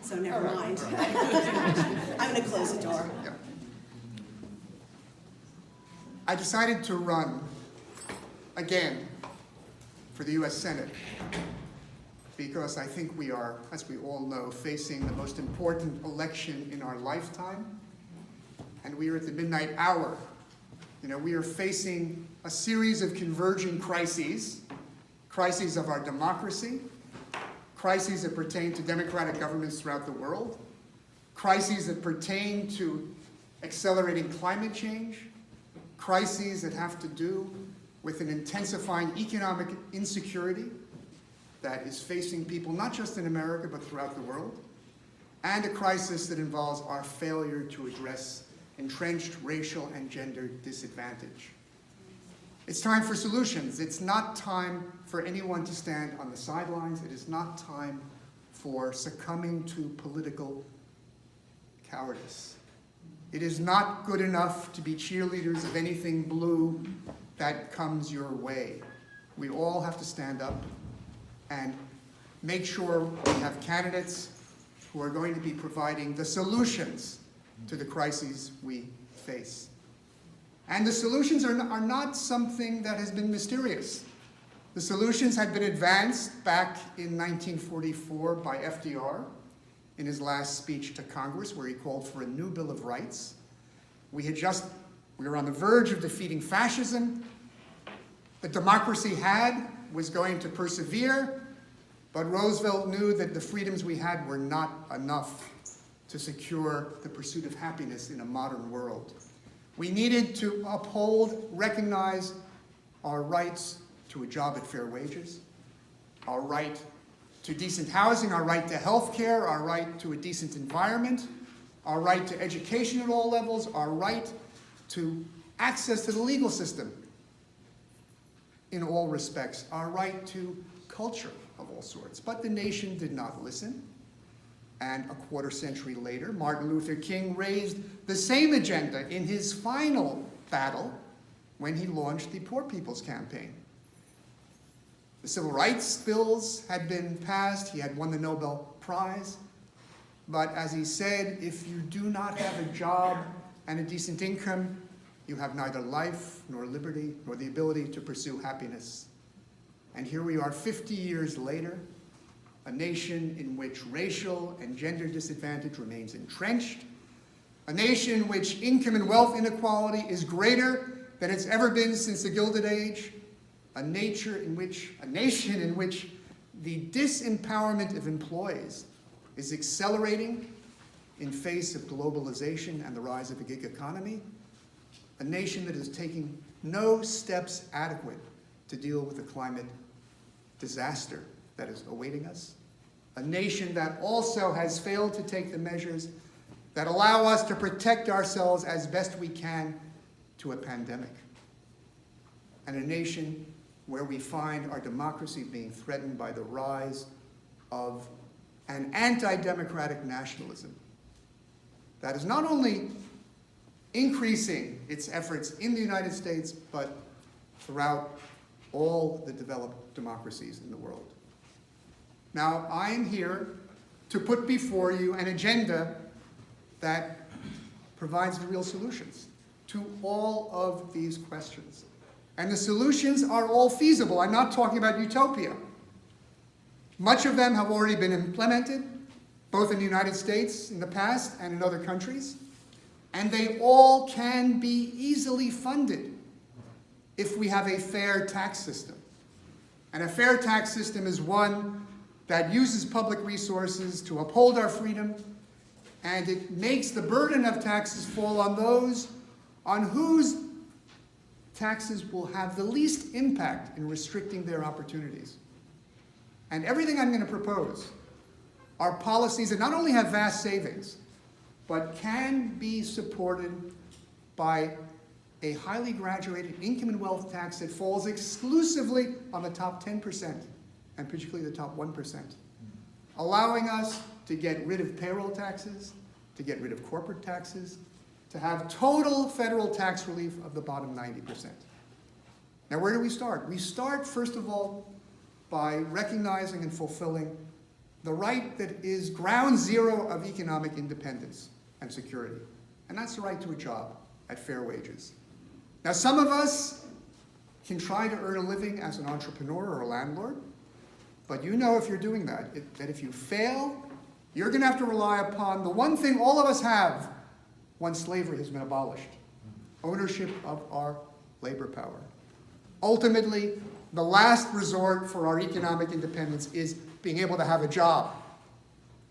so never mind. All right. I'm going to close the door. Yeah. I decided to run again for the U.S. Senate because I think we are, as we all know, facing the most important election in our lifetime, and we are at the midnight hour. You know, we are facing a series of converging crises of our democracy, crises that pertain to democratic governments throughout the world, crises that pertain to accelerating climate change, crises that have to do with an intensifying economic insecurity that is facing people not just in America but throughout the world, and a crisis that involves our failure to address entrenched racial and gender disadvantage. It's time for solutions. It's not time for anyone to stand on the sidelines. It is not time for succumbing to political cowardice. It is not good enough to be cheerleaders of anything blue that comes your way. We all have to stand up and make sure we have candidates who are going to be providing the solutions to the crises we face. And the solutions are not something that has been mysterious. The solutions had been advanced back in 1944 by FDR in his last speech to Congress, where he called for a new Bill of Rights. We were on the verge of defeating fascism. The democracy was going to persevere, but Roosevelt knew that the freedoms we had were not enough to secure the pursuit of happiness in a modern world. We needed to uphold, recognize our rights to a job at fair wages, our right to decent housing, our right to health care, our right to a decent environment, our right to education at all levels, our right to access to the legal system in all respects, our right to culture of all sorts. But the nation did not listen. And a quarter century later, Martin Luther King raised the same agenda in his final battle when he launched the Poor People's Campaign. The civil rights bills had been passed. He had won the Nobel Prize. But as he said, if you do not have a job and a decent income, you have neither life nor liberty nor the ability to pursue happiness. And here we are 50 years later, a nation in which racial and gender disadvantage remains entrenched, a nation in which income and wealth inequality is greater than it's ever been since the Gilded Age, a nation in which the disempowerment of employees is accelerating in face of globalization and the rise of the gig economy, a nation that is taking no steps adequate to deal with the climate disaster that is awaiting us, a nation that also has failed to take the measures that allow us to protect ourselves as best we can to a pandemic, and a nation where we find our democracy being threatened by the rise of an anti-democratic nationalism that is not only increasing its efforts in the United States, but throughout all the developed democracies in the world. Now, I am here to put before you an agenda that provides the real solutions to all of these questions. And the solutions are all feasible. I'm not talking about utopia. Much of them have already been implemented, both in the United States in the past and in other countries. And they all can be easily funded if we have a fair tax system. And a fair tax system is one that uses public resources to uphold our freedom, and it makes the burden of taxes fall on those on whose taxes will have the least impact in restricting their opportunities. And everything I'm going to propose are policies that not only have vast savings, but can be supported by a highly graduated income and wealth tax that falls exclusively on the top 10%, and particularly the top 1%, allowing us to get rid of payroll taxes, to get rid of corporate taxes, to have total federal tax relief of the bottom 90%. Now, where do we start? We start, first of all, by recognizing and fulfilling the right that is ground zero of economic independence and security. And that's the right to a job at fair wages. Now, some of us can try to earn a living as an entrepreneur or a landlord, but you know if you're doing that, that if you fail, you're going to have to rely upon the one thing all of us have once slavery has been abolished: ownership of our labor power. Ultimately, the last resort for our economic independence is being able to have a job,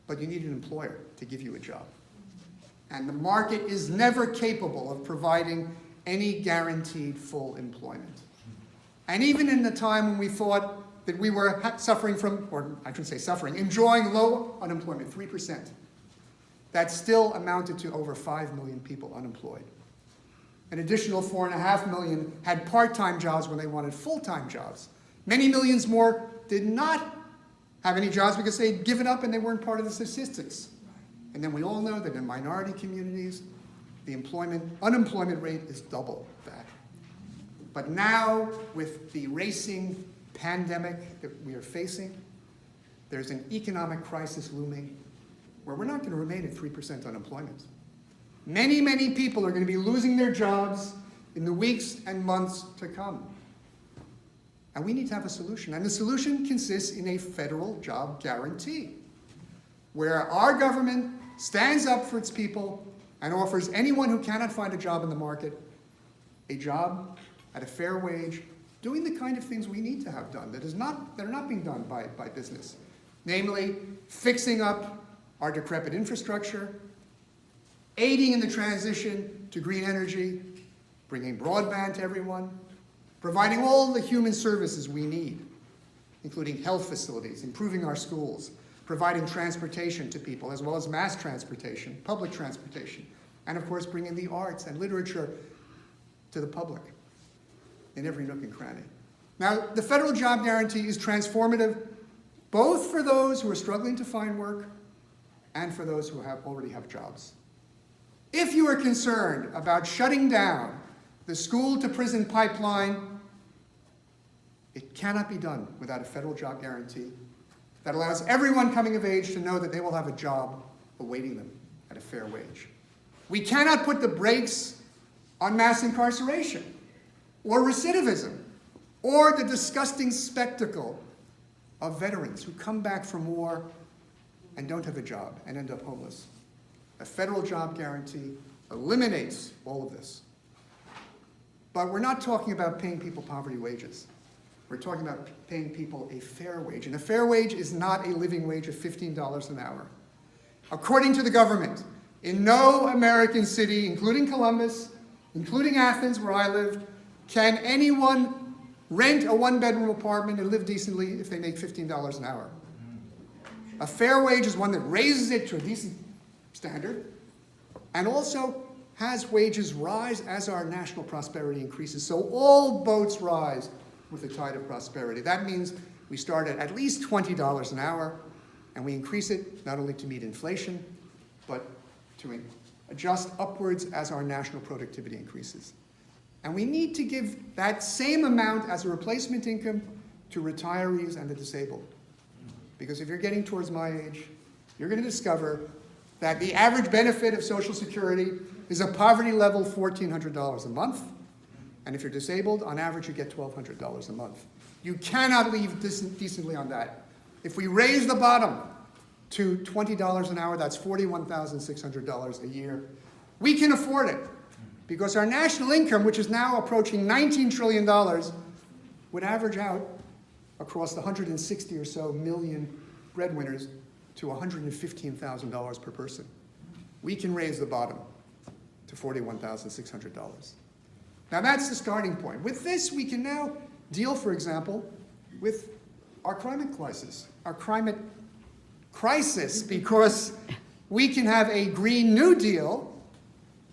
but you need an employer to give you a job. And the market is never capable of providing any guaranteed full employment. And even in the time when we thought that we were suffering from, or I shouldn't say suffering, enjoying low unemployment, 3%, that still amounted to over 5 million people unemployed. An additional 4.5 million had part-time jobs when they wanted full-time jobs. Many millions more did not have any jobs because they'd given up and they weren't part of the statistics. And then we all know that in minority communities, the unemployment rate is double that. But now, with the racing pandemic that we are facing, there's an economic crisis looming where we're not going to remain at 3% unemployment. Many, many people are going to be losing their jobs in the weeks and months to come. And we need to have a solution. And the solution consists in a federal job guarantee, where our government stands up for its people and offers anyone who cannot find a job in the market a job at a fair wage, doing the kind of things we need to have done that are not being done by business. Namely, fixing up our decrepit infrastructure, aiding in the transition to green energy, bringing broadband to everyone, providing all the human services we need, including health facilities, improving our schools, providing transportation to people, as well as mass transportation, public transportation, and of course bringing the arts and literature to the public in every nook and cranny. Now, the federal job guarantee is transformative both for those who are struggling to find work and for those who already have jobs. If you are concerned about shutting down the school-to-prison pipeline, it cannot be done without a federal job guarantee that allows everyone coming of age to know that they will have a job awaiting them at a fair wage. We cannot put the brakes on mass incarceration or recidivism or the disgusting spectacle of veterans who come back from war and don't have a job and end up homeless. A federal job guarantee eliminates all of this. But we're not talking about paying people poverty wages. We're talking about paying people a fair wage. And a fair wage is not a living wage of $15 an hour. According to the government, in no American city, including Columbus, including Athens, where I live, can anyone rent a one-bedroom apartment and live decently if they make $15 an hour. A fair wage is one that raises it to a decent standard and also has wages rise as our national prosperity increases. So all boats rise with the tide of prosperity. That means we start at least $20 an hour, and we increase it not only to meet inflation, but to adjust upwards as our national productivity increases. And we need to give that same amount as a replacement income to retirees and the disabled. Because if you're getting towards my age, you're going to discover that the average benefit of Social Security is a poverty level $1,400 a month. And if you're disabled, on average, you get $1,200 a month. You cannot live decently on that. If we raise the bottom to $20 an hour, that's $41,600 a year. We can afford it because our national income, which is now approaching $19 trillion, would average out across the 160 or so million breadwinners to $115,000 per person. We can raise the bottom to $41,600. Now that's the starting point. With this, we can now deal, for example, with our climate crisis, because we can have a Green New Deal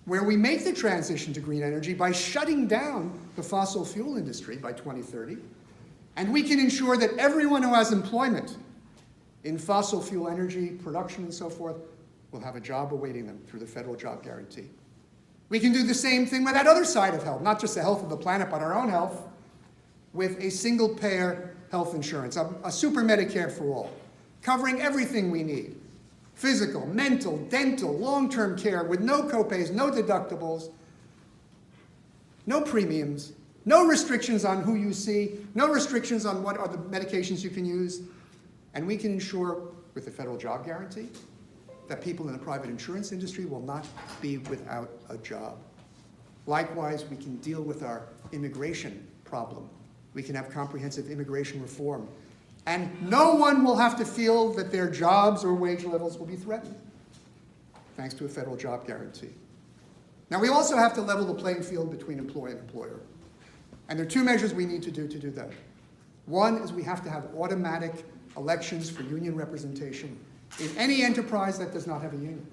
where we make the transition to green energy by shutting down the fossil fuel industry by 2030, and we can ensure that everyone who has employment in fossil fuel energy production and so forth will have a job awaiting them through the federal job guarantee. We can do the same thing with that other side of health, not just the health of the planet, but our own health, with a single-payer health insurance, a super Medicare for all. covering everything we need. Physical, mental, dental, long-term care with no copays, no deductibles, no premiums, no restrictions on who you see, no restrictions on what are the medications you can use. And we can ensure with the federal job guarantee that people in the private insurance industry will not be without a job. Likewise, we can deal with our immigration problem. We can have comprehensive immigration reform. And no one will have to feel that their jobs or wage levels will be threatened, thanks to a federal job guarantee. Now, we also have to level the playing field between employer and employer. And there are two measures we need to do that. One is we have to have automatic elections for union representation in any enterprise that does not have a union.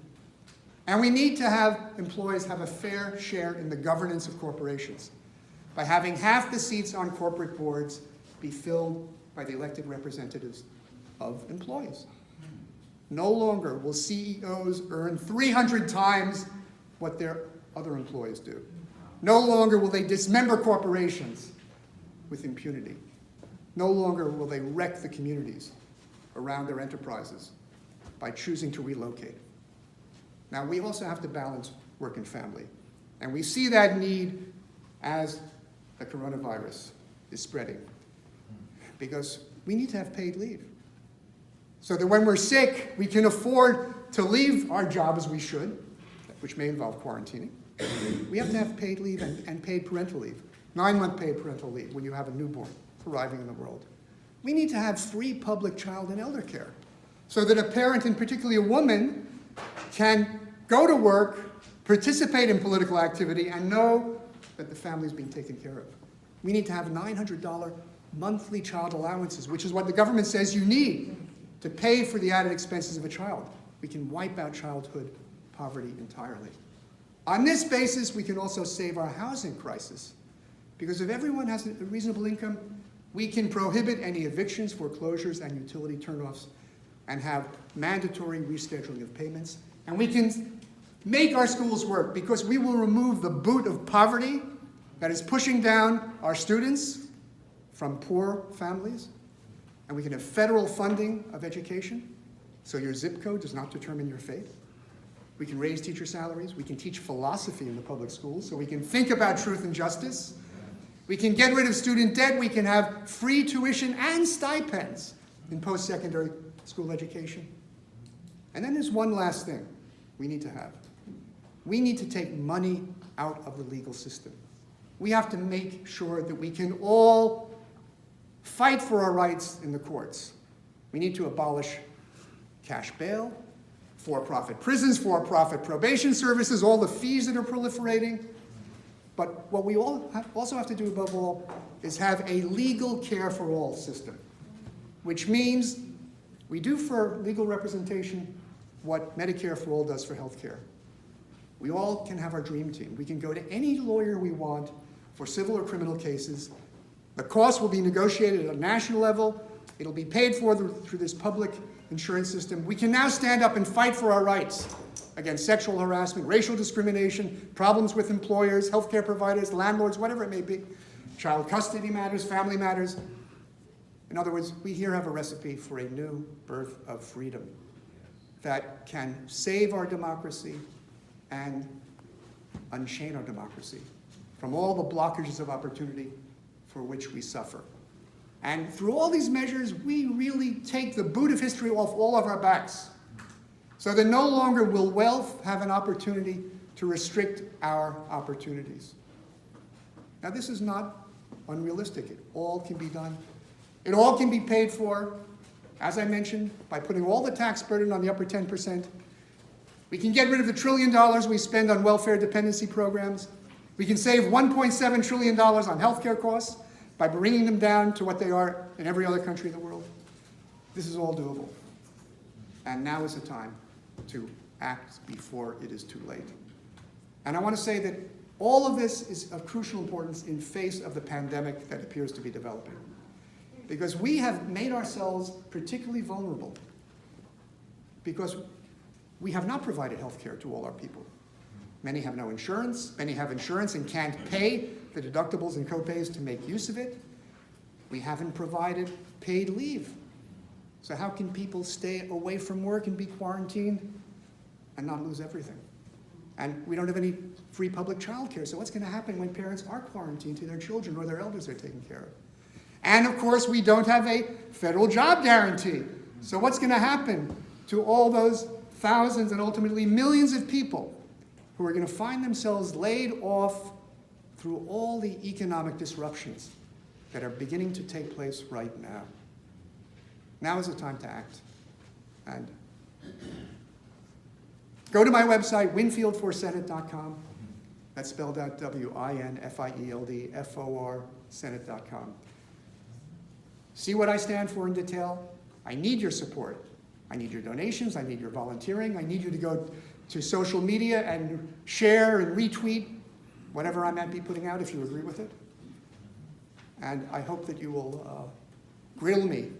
And we need to have employees have a fair share in the governance of corporations by having half the seats on corporate boards be filled by the elected representatives of employees. No longer will CEOs earn 300 times what their other employees do. No longer will they dismember corporations with impunity. No longer will they wreck the communities around their enterprises by choosing to relocate. Now, we also have to balance work and family. And we see that need as the coronavirus is spreading, because we need to have paid leave. So that when we're sick, we can afford to leave our job as we should, which may involve quarantining. We have to have paid leave and paid parental leave, 9-month paid parental leave when you have a newborn arriving in the world. We need to have free public child and elder care so that a parent, and particularly a woman, can go to work, participate in political activity, and know that the family is being taken care of. We need to have $900 monthly child allowances, which is what the government says you need to pay for the added expenses of a child. We can wipe out childhood poverty entirely. On this basis, we can also save our housing crisis, because if everyone has a reasonable income, we can prohibit any evictions, foreclosures, and utility turnoffs, and have mandatory rescheduling of payments. And we can make our schools work, because we will remove the boot of poverty that is pushing down our students from poor families. And we can have federal funding of education, so your zip code does not determine your fate. We can raise teacher salaries. We can teach philosophy in the public schools, so we can think about truth and justice. We can get rid of student debt. We can have free tuition and stipends in post-secondary school education. And then there's one last thing we need to have. We need to take money out of the legal system. We have to make sure that we can all fight for our rights in the courts. We need to abolish cash bail, for-profit prisons, for-profit probation services, all the fees that are proliferating. But what we also have to do above all is have a legal care for all system, which means we do for legal representation what Medicare for all does for health care. We all can have our dream team. We can go to any lawyer we want for civil or criminal cases. The cost will be negotiated at a national level. It'll be paid for through this public insurance system. We can now stand up and fight for our rights against sexual harassment, racial discrimination, problems with employers, healthcare providers, landlords, whatever it may be, child custody matters, family matters. In other words, we here have a recipe for a new birth of freedom that can save our democracy and unchain our democracy from all the blockages of opportunity for which we suffer. And through all these measures, we really take the boot of history off all of our backs, so that no longer will wealth have an opportunity to restrict our opportunities. Now, this is not unrealistic. It all can be done. It all can be paid for, as I mentioned, by putting all the tax burden on the upper 10%. We can get rid of the $1 trillion we spend on welfare dependency programs. We can save $1.7 trillion on healthcare costs by bringing them down to what they are in every other country in the world. This is all doable. And now is the time to act before it is too late. And I want to say that all of this is of crucial importance in face of the pandemic that appears to be developing, because we have made ourselves particularly vulnerable because we have not provided health care to all our people. Many have no insurance. Many have insurance and can't pay the deductibles and copays to make use of it. We haven't provided paid leave. So how can people stay away from work and be quarantined and not lose everything? And we don't have any free public childcare, so what's going to happen when parents are quarantined to their children or their elders are taken care of? And of course, we don't have a federal job guarantee. So what's going to happen to all those thousands and ultimately millions of people who are going to find themselves laid off through all the economic disruptions that are beginning to take place right now? Now is the time to act. And go to my website, winfieldforsenate.com. That's spelled out WINFIELDFOR Senate.com. See what I stand for in detail. I need your support. I need your donations. I need your volunteering. I need you to go to social media and share and retweet whatever I might be putting out if you agree with it. And I hope that you will grill me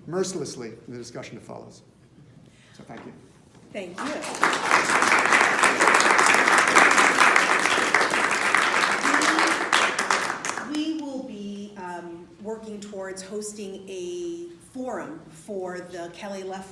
mercilessly in the discussion that follows. So thank you. Thank you. We will be working towards hosting a forum for the Kelly Left